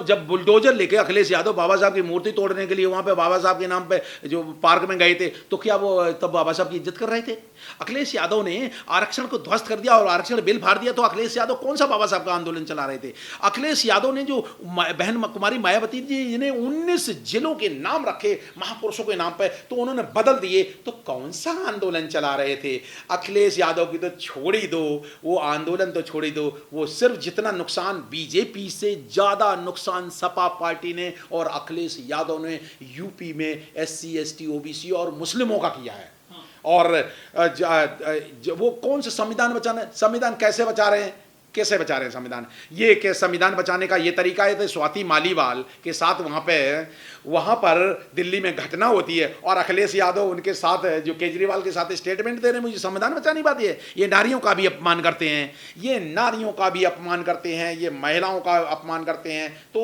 जब बुलडोजर लेके अखिलेश यादव बाबा साहब की मूर्ति तोड़ने के लिए वहां पे बाबा साहब के नाम पे जो पार्क में गए थे, तो क्या वो तब बाबा साहब की इज्जत कर रहे थे? अखिलेश यादव ने आरक्षण को ध्वस्त कर दिया और आरक्षण बिल फाड़ दिया, तो अखिलेश यादव कौन सा बाबा साहब का आंदोलन चला रहे थे? अखिलेश यादव ने जो बहन कुमारी मायावती जी ने 19 जिलों के नाम रखे महापुरुषों के नाम पे, तो उन्होंने बदल दिए, तो कौन सा आंदोलन चला रहे थे? अखिलेश यादव की तो छोड़ ही दो, वो आंदोलन तो छोड़ ही दो, वो सिर्फ जितना नुकसान बीजेपी से ज्यादा नुकसान सपा पार्टी ने और अखिलेश यादव ने यूपी में SC ST OBC और मुस्लिमों का किया है। और वो कौन से संविधान बचाने, संविधान कैसे बचा रहे हैं, कैसे बचा रहे हैं संविधान? ये के संविधान बचाने का ये तरीका है, तो स्वाति मालीवाल के साथ वहां पर दिल्ली में घटना होती है और अखिलेश यादव उनके साथ जो केजरीवाल के साथ स्टेटमेंट दे रहे हैं, मुझे संविधान बचानी बात है। ये नारियों का भी अपमान करते हैं, ये नारियों का भी अपमान करते हैं, ये महिलाओं का अपमान करते हैं। तो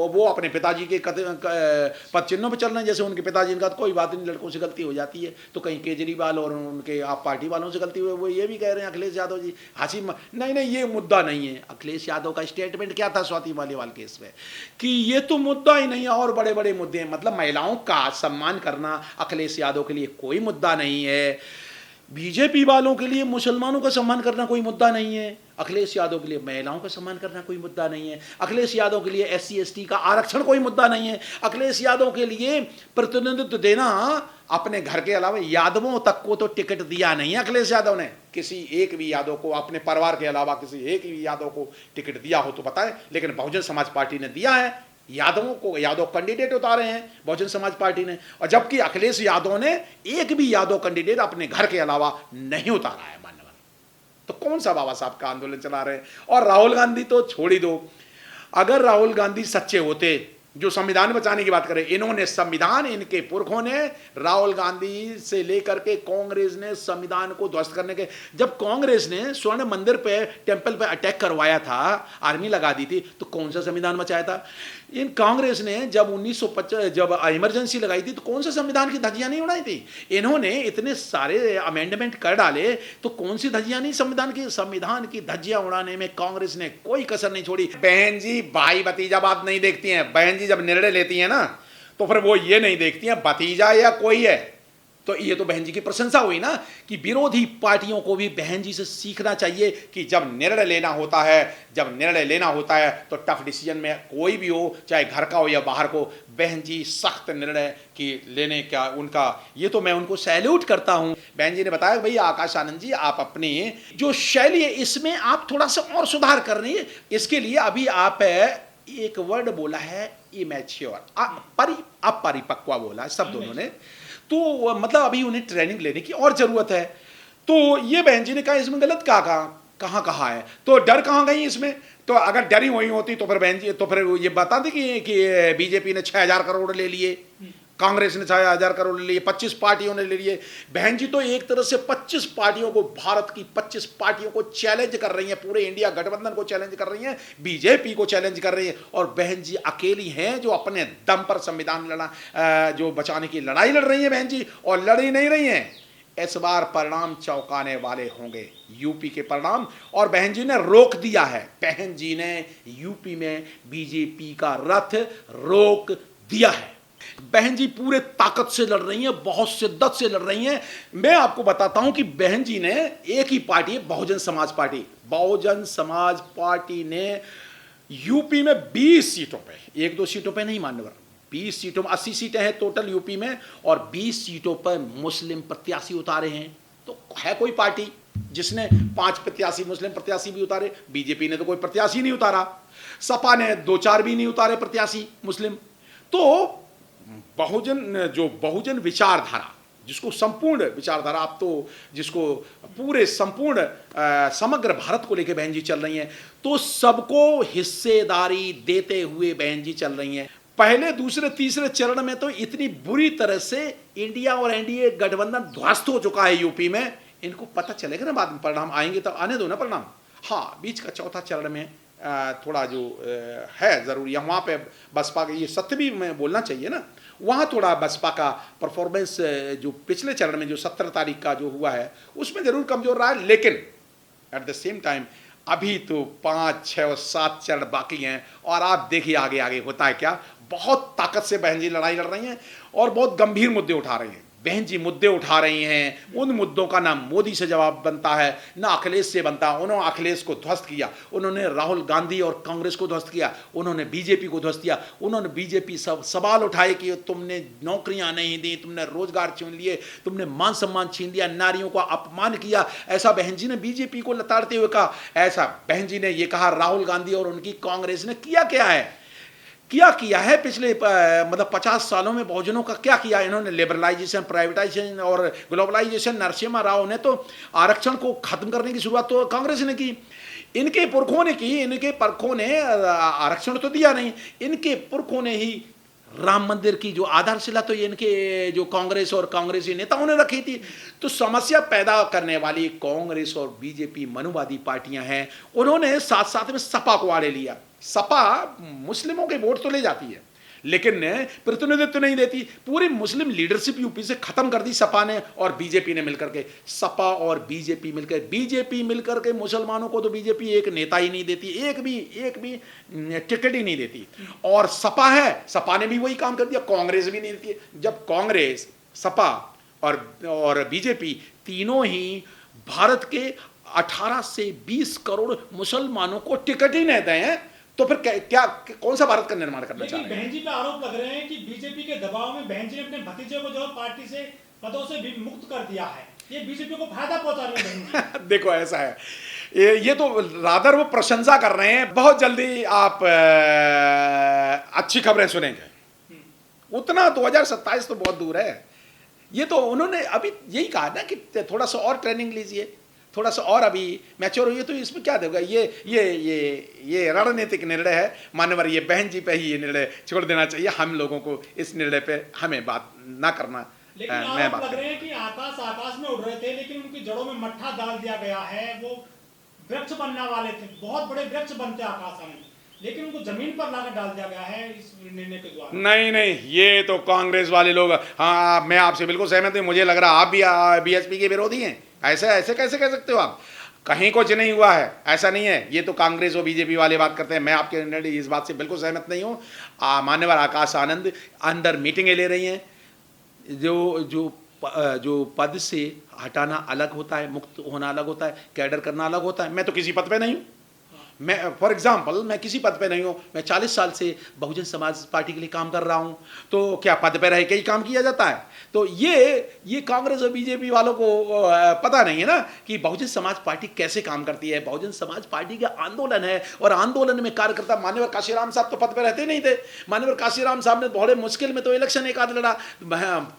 वो अपने पिताजी के पद चिन्हों पर चल रहे हैं, जैसे उनके पिताजी का, तो कोई बात नहीं, लड़कों से गलती हो जाती है, तो कहीं केजरीवाल और उनके आप पार्टी वालों से गलती हुई, वो ये भी कह रहे हैं अखिलेश यादव जी हंसी नहीं, ये मुद्दा नहीं है। अखिलेश यादव का स्टेटमेंट क्या था स्वाति मालीवाल केस में, कि ये तो मुद्दा ही नहीं है और बड़े बड़े मुद्दे हैं। मतलब महिलाओं का सम्मान करना अखिलेश यादव के लिए कोई मुद्दा नहीं है, बीजेपी वालों के लिए मुसलमानों का सम्मान करना कोई मुद्दा नहीं है, अखिलेश यादव के लिए महिलाओं का सम्मान करना कोई मुद्दा नहीं है, अखिलेश यादव के लिए SC ST का आरक्षण कोई मुद्दा नहीं है, अखिलेश यादव के लिए प्रतिनिधित्व देना अपने घर के अलावा यादवों तक को तो टिकट दिया नहीं है अखिलेश यादव ने। किसी एक भी यादव को, अपने परिवार के अलावा किसी एक भी यादव को टिकट दिया हो तो बताएं, लेकिन बहुजन समाज पार्टी ने दिया है, यादवों को, यादव कैंडिडेट उतारे हैं बहुजन समाज पार्टी ने, और जबकि अखिलेश यादव ने एक भी यादव कैंडिडेट अपने घर के अलावा नहीं उतारा है मान्यवर। तो कौन सा बाबा साहब का आंदोलन चला रहे हैं? और राहुल गांधी तो छोड़ ही दो, अगर राहुल गांधी सच्चे होते जो संविधान बचाने की बात करें, इन्होंने संविधान, इनके पुरखों ने, राहुल गांधी से लेकर के कांग्रेस ने संविधान को ध्वस्त करने के, जब कांग्रेस ने स्वर्ण मंदिर पे, टेंपल पे अटैक करवाया था, आर्मी लगा दी थी, तो कौन सा संविधान बचाया था? इन कांग्रेस ने जब 1950 जब इमरजेंसी लगाई थी, तो कौन सा संविधान की धज्जियां नहीं उड़ाई थी? इन्होंने इतने सारे अमेंडमेंट कर डाले, तो कौन सी धज्जियां नहीं, संविधान की धज्जियां उड़ाने में कांग्रेस ने कोई कसर नहीं छोड़ी। बहन जी भाई भतीजा बात नहीं देखती हैं, बहन जी जब निर्णय लेती हैं ना, तो फिर वो ये नहीं देखती हैं भतीजा या कोई है। तो ये तो बहन जी की प्रशंसा हुई ना, कि विरोधी पार्टियों को भी बहन जी से सीखना चाहिए कि जब निर्णय लेना होता है, तो टफ डिसीजन में कोई भी हो, चाहे घर का हो या बाहर को, बहन जी सख्त निर्णय की लेने का उनका, ये तो मैं उनको सैल्यूट करता हूं। बहन जी ने बताया भैया आकाश आनंद जी, आप अपनी जो शैली है इसमें आप थोड़ा सा और सुधार कर रही है, इसके लिए अभी आप एक वर्ड बोला है इमैच्योर, अपरिपक्व बोला है सब दोनों ने, तो मतलब अभी उन्हें ट्रेनिंग लेने की और जरूरत है। तो ये बहन जी ने कहा इसमें गलत कहाँ कहा है, तो डर कहाँ गई इसमें? तो अगर डरी हुई होती तो फिर बहन जी, तो फिर ये बता दी कि बीजेपी ने 6,000 करोड़ ले लिए, कांग्रेस ने 6,000 करोड़ ले लिए, 25 पार्टियों ने ले लिए। बहन जी तो एक तरह से 25 पार्टियों को, भारत की 25 पार्टियों को चैलेंज कर रही हैं, पूरे इंडिया गठबंधन को चैलेंज कर रही हैं, बीजेपी को चैलेंज कर रही हैं, और बहन जी अकेली हैं जो अपने दम पर संविधान जो बचाने की लड़ाई लड़ रही हैं बहन जी, और लड़ी नहीं रही हैं। इस बार परिणाम चौंकाने वाले होंगे, यूपी के परिणाम, और बहन जी ने रोक दिया है, बहन जी ने यूपी में बीजेपी का रथ रोक दिया है। बहन जी पूरे ताकत से लड़ रही हैं, बहुत शिद्दत से लड़ रही हैं। मैं आपको बताता हूं कि बहन जी ने एक ही पार्टी है, बहुजन समाज पार्टी ने यूपी में 20 सीटों पे, 1-2 सीटों पे नहीं मान्यवर, 20 सीटों में, 80 सीटें हैं टोटल यूपी में, और 20 सीटों पर मुस्लिम प्रत्याशी उतारे हैं। तो है कोई पार्टी जिसने 5 प्रत्याशी मुस्लिम प्रत्याशी भी उतारे? बीजेपी ने तो कोई प्रत्याशी नहीं उतारा, सपा ने 2-4 भी नहीं उतारे प्रत्याशी मुस्लिम। तो बहुजन विचारधारा, जिसको संपूर्ण विचारधारा, आप तो जिसको पूरे संपूर्ण समग्र भारत को लेकर बहन जी चल रही हैं, तो सबको हिस्सेदारी देते हुए बहन जी चल रही हैं। पहले, दूसरे, तीसरे चरण में तो इतनी बुरी तरह से इंडिया और एनडीए गठबंधन ध्वस्त हो चुका है यूपी में, इनको पता चलेगा ना, बाद में परिणाम आएंगे तो आने दो ना परिणाम। हाँ, बीच का चौथा चरण में थोड़ा जो है जरूरी, वहाँ पे बसपा का, ये सत्य भी मैं बोलना चाहिए ना, वहाँ थोड़ा बसपा का परफॉर्मेंस जो पिछले चरण में जो 17 तारीख का जो हुआ है उसमें जरूर कमजोर रहा है, लेकिन एट द सेम टाइम अभी तो 5, 6 और 7 चरण बाकी हैं और आप देखिए आगे आगे होता है क्या। बहुत ताकत से बहन जी लड़ाई लड़ रही हैं और बहुत गंभीर मुद्दे उठा रही हैं। बहन जी मुद्दे उठा रही हैं, उन मुद्दों का ना मोदी से जवाब बनता है ना अखिलेश से बनता। उन्होंने अखिलेश को ध्वस्त किया, उन्होंने राहुल गांधी और कांग्रेस को ध्वस्त किया, उन्होंने बीजेपी को ध्वस्त किया। उन्होंने बीजेपी सब सवाल उठाए कि तुमने नौकरियां नहीं दी, तुमने रोजगार छीन लिए, तुमने मान सम्मान छीन लिया, नारियों का अपमान किया। ऐसा बहन जी ने बीजेपी को लताड़ते हुए कहा। ऐसा बहन जी ने यह कहा राहुल गांधी और उनकी कांग्रेस ने किया क्या है, किया है पिछले मतलब 50 सालों में बहुजनों का क्या किया इन्होंने। लिबरलाइजेशन, प्राइवेटाइजेशन और ग्लोबलाइजेशन। नरसिम्हा राव ने तो आरक्षण को खत्म करने की शुरुआत तो कांग्रेस ने की, इनके पुरखों ने की। इनके पुरखों ने आरक्षण तो दिया नहीं, इनके पुरखों ने ही राम मंदिर की जो आधारशिला तो ये इनके जो कांग्रेस और कांग्रेसी नेताओं ने रखी थी। तो समस्या पैदा करने वाली कांग्रेस और बीजेपी मनुवादी पार्टियां हैं। उन्होंने साथ साथ में सपा को आड़े लिया। सपा मुस्लिमों के वोट तो ले जाती है लेकिन प्रतिनिधित्व नहीं देती। पूरी मुस्लिम लीडरशिप यूपी से खत्म कर दी सपा ने और बीजेपी ने मिलकर के। सपा और बीजेपी मिलकर के मुसलमानों को तो बीजेपी एक नेता ही नहीं देती, एक भी टिकट ही नहीं देती। और सपा है, सपा ने भी वही काम कर दिया, कांग्रेस भी नहीं देती। जब कांग्रेस, सपा और बीजेपी तीनों ही भारत के 18 से 20 करोड़ मुसलमानों को टिकट ही नहीं दें तो फिर क्या कौन सा भारत का निर्माण करना चाह रहे हैं। बहन जी पे आरोप लग रहे हैं कि बीजेपी के दबाव में बहन जी ने अपने भतीजे को जो पार्टी से पदों से भी मुक्त कर दिया है, ये बीजेपी को फायदा पहुंचा रही है बहन जी। देखो ऐसा है, ये तो रादर वो प्रशंसा कर रहे हैं। बहुत जल्दी आप अच्छी खबरें सुनेंगे। उतना 2027 तो बहुत दूर है। ये तो उन्होंने अभी यही कहा ना कि थोड़ा सा और ट्रेनिंग लीजिए, थोड़ा सा और अभी मैच्योर हुई। तो इसमें क्या देगा, ये रणनीतिक निर्णय है। मान्यवर ये बहन जी पे ही ये निर्णय छोड़ देना चाहिए। हम लोगों को इस निर्णय पे हमें बात ना करना। लेकिन आरोप लग रहे हैं कि आकाश में उड़ रहे थे लेकिन उनकी जड़ों में मट्ठा डाल दिया गया है। वो वृक्ष बनने वाले थे, बहुत बड़े वृक्ष बनते आकाश में, लेकिन उनको जमीन पर लाकर डाल दिया गया है इस निर्णय के द्वारा। नहीं, ये तो कांग्रेस वाले लोग। हाँ, मैं आपसे बिल्कुल सहमत हूँ। मुझे लग रहा आप भी बीएसपी के विरोधी हैं। ऐसे कैसे कह सकते हो आप। कहीं कुछ नहीं हुआ है, ऐसा नहीं है। ये तो कांग्रेस और बीजेपी वाले बात करते हैं। मैं आपके इस बात से बिल्कुल सहमत नहीं हूँ। मान्यवर आकाश आनंद अंदर मीटिंगें ले रही हैं। जो पद से हटाना अलग होता है, मुक्त होना अलग होता है, कैडर करना अलग होता है। मैं तो किसी पद पे नहीं हूँ। मैं फॉर एग्जाम्पल मैं किसी पद पे नहीं हूँ। मैं 40 साल से बहुजन समाज पार्टी के लिए काम कर रहा हूँ। तो क्या पद पे रह के ही काम किया जाता है। तो ये कांग्रेस और बीजेपी वालों को पता नहीं है ना कि बहुजन समाज पार्टी कैसे काम करती है। बहुजन समाज पार्टी का आंदोलन है और आंदोलन में कार्यकर्ता। मान्यवर काशीराम साहब तो पद पे रहते नहीं थे। मान्यवर काशीराम साहब ने बड़े मुश्किल में तो इलेक्शन एक आध लड़ा।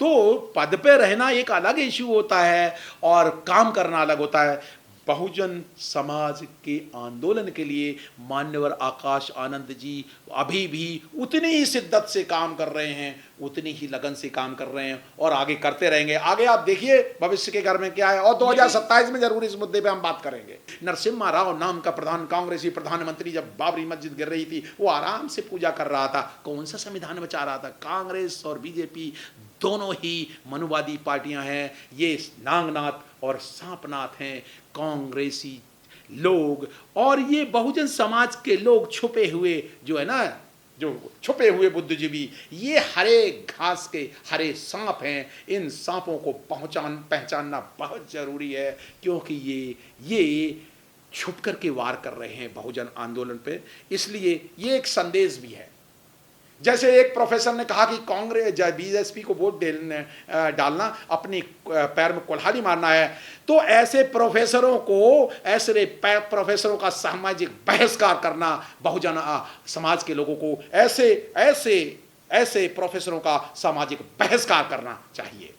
तो पद पे रहना एक अलग इश्यू होता है और काम करना अलग होता है। बहुजन समाज के आंदोलन के लिए मान्यवर आकाश आनंद जी अभी भी उतनी ही शिद्दत से काम कर रहे हैं, उतनी ही लगन से काम कर रहे हैं और आगे करते रहेंगे। आगे आप देखिए भविष्य के घर में क्या है और 2027 में जरूर इस मुद्दे पे हम बात करेंगे। नरसिम्हा राव नाम का कांग्रेसी प्रधानमंत्री जब बाबरी मस्जिद गिर रही थी वो आराम से पूजा कर रहा था। कौन सा संविधान बचा रहा था। कांग्रेस और बीजेपी दोनों ही मनुवादी पार्टियां हैं। ये नागनाथ और सांपनाथ हैं कांग्रेसी लोग। और ये बहुजन समाज के लोग छुपे हुए जो है ना, जो छुपे हुए बुद्धिजीवी, ये हरे घास के हरे सांप हैं। इन सांपों को पहचानना बहुत जरूरी है क्योंकि ये छुप करके वार कर रहे हैं बहुजन आंदोलन पे। इसलिए ये एक संदेश भी है। जैसे एक प्रोफेसर ने कहा कि कांग्रेस बीएसपी को वोट डालना अपनी पैर में कुल्हाड़ी मारना है। तो ऐसे प्रोफेसरों का सामाजिक बहिष्कार करना, बहुजन समाज के लोगों को ऐसे प्रोफेसरों का सामाजिक बहिष्कार करना चाहिए।